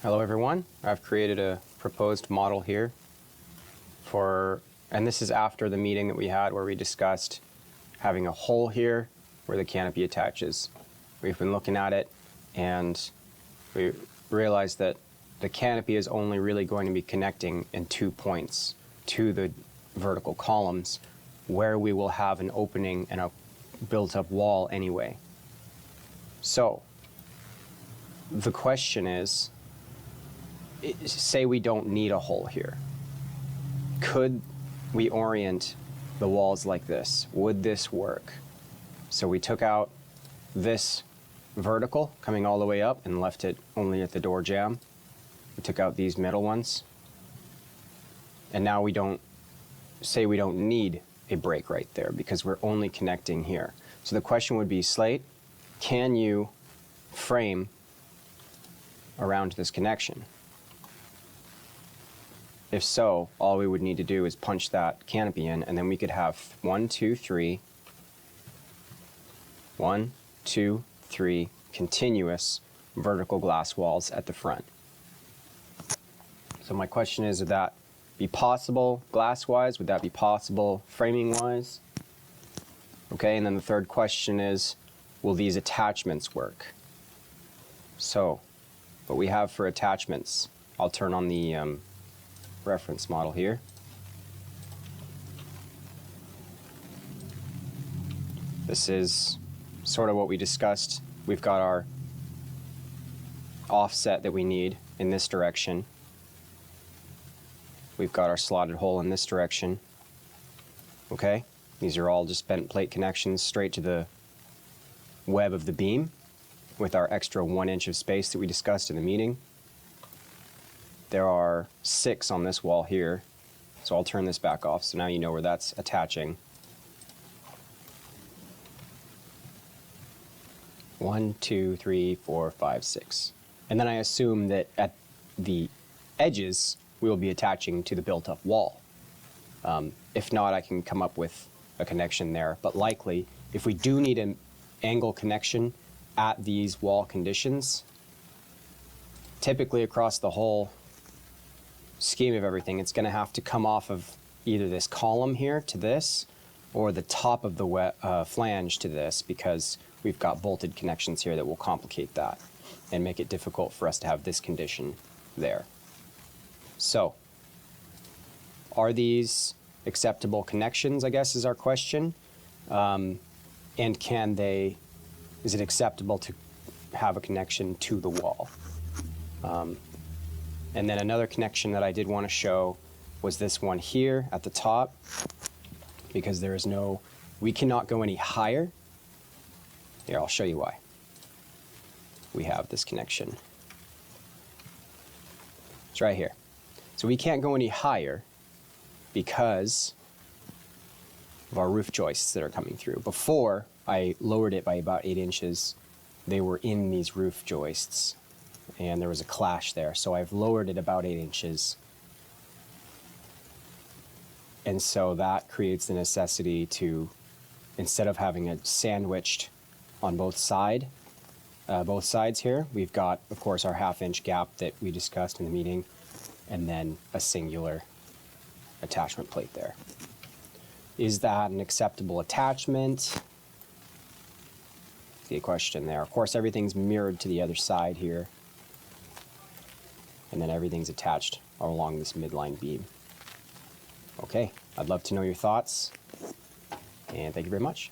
Hello everyone, I've created a proposed model here and this is after the meeting that we had where we discussed having a hole here where the canopy attaches. We've been looking at it and we realized that the canopy is only really going to be connecting in 2 points to the vertical columns where we will have an opening and a built-up wall anyway. So the question is, say we don't need a hole here. Could we orient the walls like this? Would this work? So we took out this vertical coming all the way up and left it only at the door jamb. We took out these middle ones. And now we don't need a break right there because we're only connecting here. So the question would be, Slate, can you frame around this connection? If so, all we would need to do is punch that canopy in, and then we could have 1, 2, 3 continuous vertical glass walls at the front. So my question is, would that be possible glass-wise? Would that be possible framing-wise? Okay, and then the third question is, will these attachments work? So, what we have for attachments, I'll turn on the reference model here. This is sort of what we discussed. We've got our offset that we need in this direction. We've got our slotted hole in this direction. Okay, these are all just bent plate connections straight to the web of the beam with our extra 1 inch of space that we discussed in the meeting. There are 6 on this wall here, so I'll turn this back off so now you know where that's attaching. 1, 2, 3, 4, 5, 6. And then I assume that at the edges we will be attaching to the built-up wall. If not, I can come up with a connection there, but likely if we do need an angle connection at these wall conditions, typically across the whole scheme of everything, it's going to have to come off of either this column here to this or the top of the flange to this, because we've got bolted connections here that will complicate that and make it difficult for us to have this condition there. So, are these acceptable connections, I guess, is our question. And is it acceptable to have a connection to the wall? And then another connection that I did want to show was this one here at the top, because we cannot go any higher. Here, I'll show you why. We have this connection. It's right here. So we can't go any higher because of our roof joists that are coming through. Before I lowered it by about 8 inches, they were in these roof joists, and there was a clash there. So I've lowered it about 8 inches. And so that creates the necessity to, instead of having it sandwiched on both sides here, we've got, of course, our 1/2 inch gap that we discussed in the meeting, and then a singular attachment plate there. Is that an acceptable attachment? The question there. Of course, everything's mirrored to the other side here, and then everything's attached along this midline beam. Okay, I'd love to know your thoughts, and thank you very much.